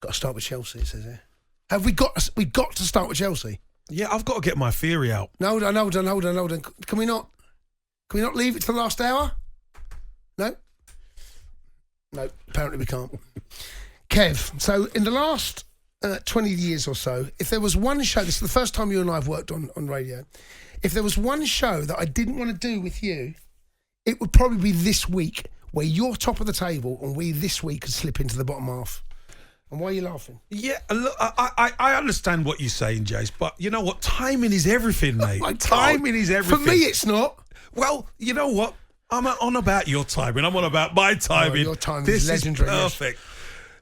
Got to start with Chelsea, it says here. Have we got to start with Chelsea? Yeah, I've got to get my theory out. No, hold on. Can we not leave it to the last hour? No, apparently we can't. Kev, so in the last 20 years or so, if there was one show, this is the first time you and I have worked on radio, if there was one show that I didn't want to do with you, it would probably be this week, where you're top of the table and we this week could slip into the bottom half. And why are you laughing? Yeah, look, I understand what you're saying, Jace, but you know what? Timing is everything, mate. Timing is everything. For me, it's not. Well, you know what? I'm on about your timing. I'm on about my timing. Your timing is legendary. This is perfect.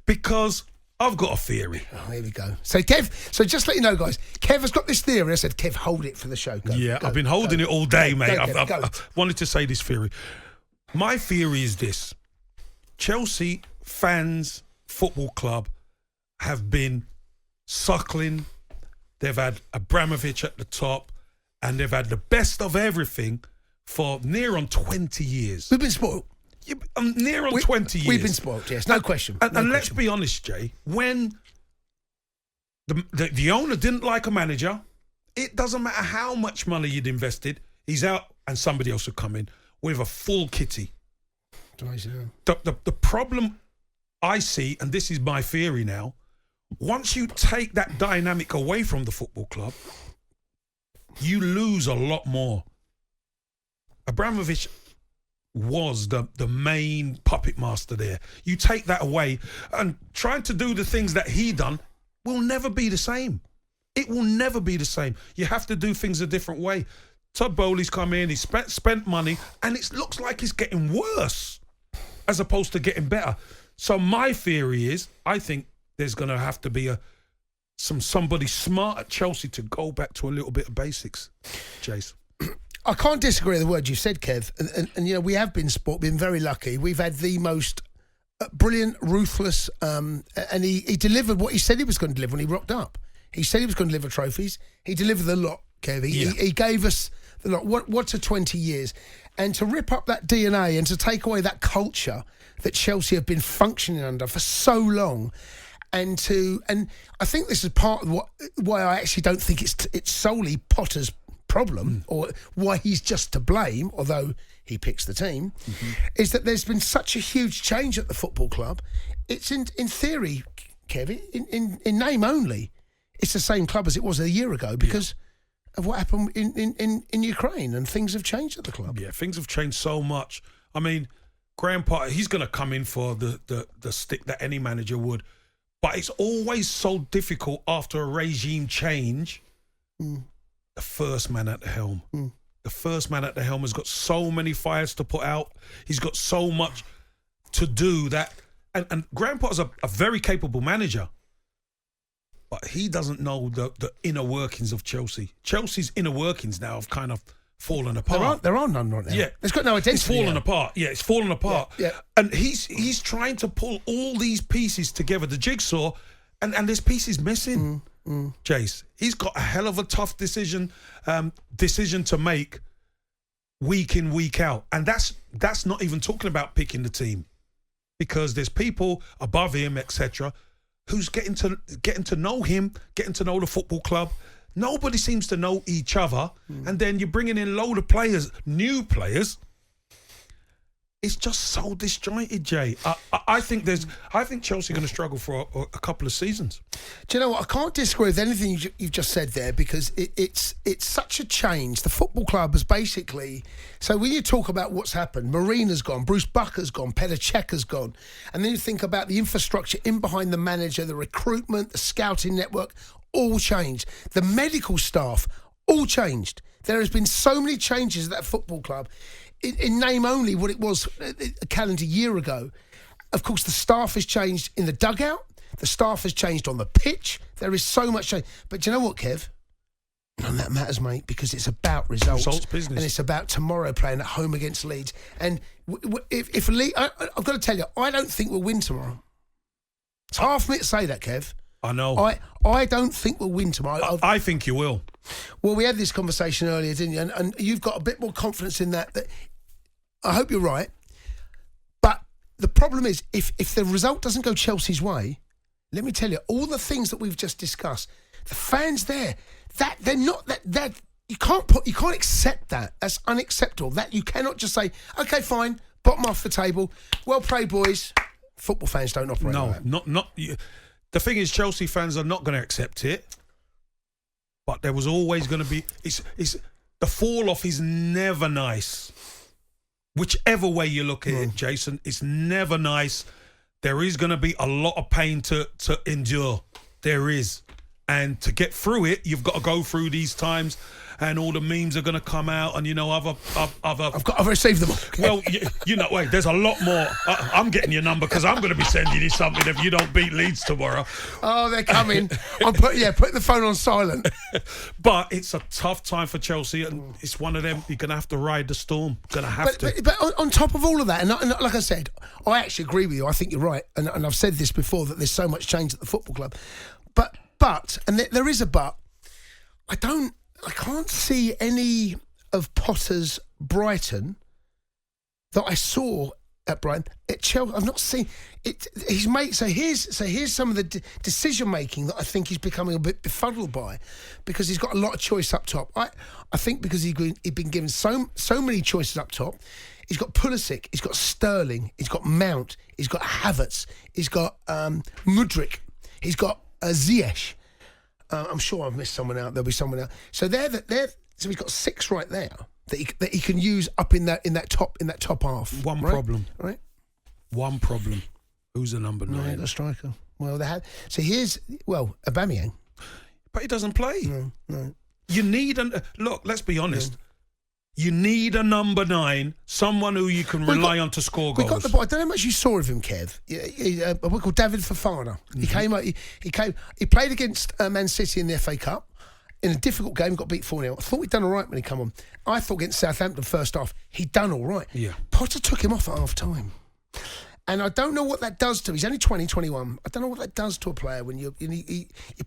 Because I've got a theory. Oh, here we go. So, Kev, just let you know, guys, Kev has got this theory. I said, Kev, hold it for the show. Go. I've been holding it all day, mate. I've wanted to say this theory. My theory is this. Chelsea fans, football club, have been suckling. They've had Abramovich at the top, and they've had the best of everything for near on 20 years. We've been spoiled. Yeah, near on 20 years. We've been spoiled, yes, no question. And let's be honest, Jay, when the owner didn't like a manager, it doesn't matter how much money you'd invested, he's out and somebody else will come in with a full kitty. The problem I see, and this is my theory now, once you take that dynamic away from the football club, you lose a lot more. Abramovich was the main puppet master there. You take that away, and trying to do the things that he done will never be the same. It will never be the same. You have to do things a different way. Todd Bowley's come in, he's spent money, and it looks like it's getting worse as opposed to getting better. So my theory is, I think there's going to have to be somebody smart at Chelsea to go back to a little bit of basics, Jace. I can't disagree with the word you said, Kev. And you know, we have been been very lucky. We've had the most brilliant, ruthless, and he delivered what he said he was going to deliver when he rocked up. He said he was going to deliver trophies. He delivered the lot, Kev. He gave us the lot. What's a 20 years? And to rip up that DNA and to take away that culture that Chelsea have been functioning under for so long, and I think this is part of why I actually don't think it's solely Potter's problem or why he's just to blame, although he picks the team, is that there's been such a huge change at the football club. It's in theory, Kevin, in name only, it's the same club as it was a year ago because of what happened in Ukraine, and things have changed at the club. Yeah, things have changed so much. I mean, Graeme Potter, he's going to come in for the stick that any manager would, but it's always so difficult after a regime change. The first man at the helm. The first man at the helm has got so many fires to put out. He's got so much to do that. And Graeme Potter's a very capable manager, but he doesn't know the inner workings of Chelsea. Chelsea's inner workings now have kind of fallen apart. There are none right now. Yeah. It's got no identity. It's fallen apart. Yeah, it's fallen apart. Yeah. And he's trying to pull all these pieces together, the jigsaw, and there's pieces missing. Jace, he's got a hell of a tough decision to make week in, week out. And that's not even talking about picking the team, because there's people above him, etc., who's getting to know him, getting to know the football club. Nobody seems to know each other. And then you're bringing in a load of players, new players. It's just so disjointed, Jay. I think Chelsea are going to struggle for a couple of seasons. Do you know what? I can't disagree with anything you've just said there, because it's such a change. The football club has basically... So when you talk about what's happened, Marina's gone, Bruce Bucker's gone, Petr Cech's gone, and then you think about the infrastructure in behind the manager, the recruitment, the scouting network, all changed. The medical staff, all changed. There has been so many changes at that football club. In name only what it was a calendar year ago. Of course, the staff has changed in the dugout. The staff has changed on the pitch. There is so much change. But do you know what, Kev? None of that matters, mate, because it's about results. Results business. And it's about tomorrow playing at home against Leeds. And if Leeds... I've got to tell you, I don't think we'll win tomorrow. It's hard for me to say that, Kev. I know. I don't think we'll win tomorrow. I think you will. Well, we had this conversation earlier, didn't you? And you've got a bit more confidence in that I hope you're right. But the problem is, if the result doesn't go Chelsea's way, let me tell you, all the things that we've just discussed, the fans there, you can't accept that. That's unacceptable. That you cannot just say, okay, fine, bottom off the table. Well played, boys. Football fans don't operate like that. not. The thing is, Chelsea fans are not going to accept it. But there was always going to be. It's the fall off is never nice. Whichever way you look at it, Jason, it's never nice. There is going to be a lot of pain to endure. There is. And to get through it, you've got to go through these times, and all the memes are going to come out, and I've received them all. Well, wait, there's a lot more. I'm getting your number because I'm going to be sending you something if you don't beat Leeds tomorrow. Oh, they're coming. Put the phone on silent. But it's a tough time for Chelsea, and it's one of them. You're going to have to ride the storm. Going to have to. But on top of all of that, and like I said, I actually agree with you. I think you're right, and I've said this before, that there's so much change at the football club. But there is a but. I can't see any of Potter's Brighton that I saw at Brighton. At Chelsea, I've not seen it. So here's some of the decision making that I think he's becoming a bit befuddled by, because he's got a lot of choice up top. I think because he'd been given so many choices up top. He's got Pulisic, he's got Sterling, he's got Mount, he's got Havertz, he's got Mudryk, he's got Ziyech. I'm sure I've missed someone out. There'll be someone out. So so he's got 6 right there that he can use up in that top half. One right? problem. Right. One problem. Who's the number 9? The striker. Well, they had. So here's Aubameyang. But he doesn't play. No. You need look. Let's be honest. You need a number 9, someone who you can rely on to score goals. I don't know how much you saw of him, Kev. A boy called David Fofana. He came out. He played against Man City in the FA Cup in a difficult game. Got beat 4-0. I thought he'd done all right when he come on. I thought against Southampton first half, he'd done all right. Yeah. Potter took him off at half time. And I don't know what that does to him. He's only 20, 21. I don't know what that does to a player when you're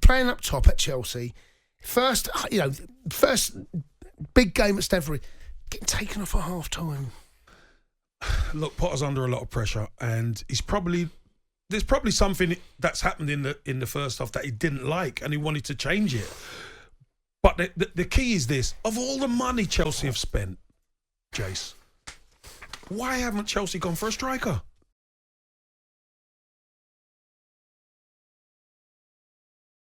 playing up top at Chelsea. First big game at Stamford, getting taken off at half time. Look, Potter's under a lot of pressure, and there's probably something that's happened in the first half that he didn't like, and he wanted to change it. But the key is this: of all the money Chelsea have spent, Jace, why haven't Chelsea gone for a striker?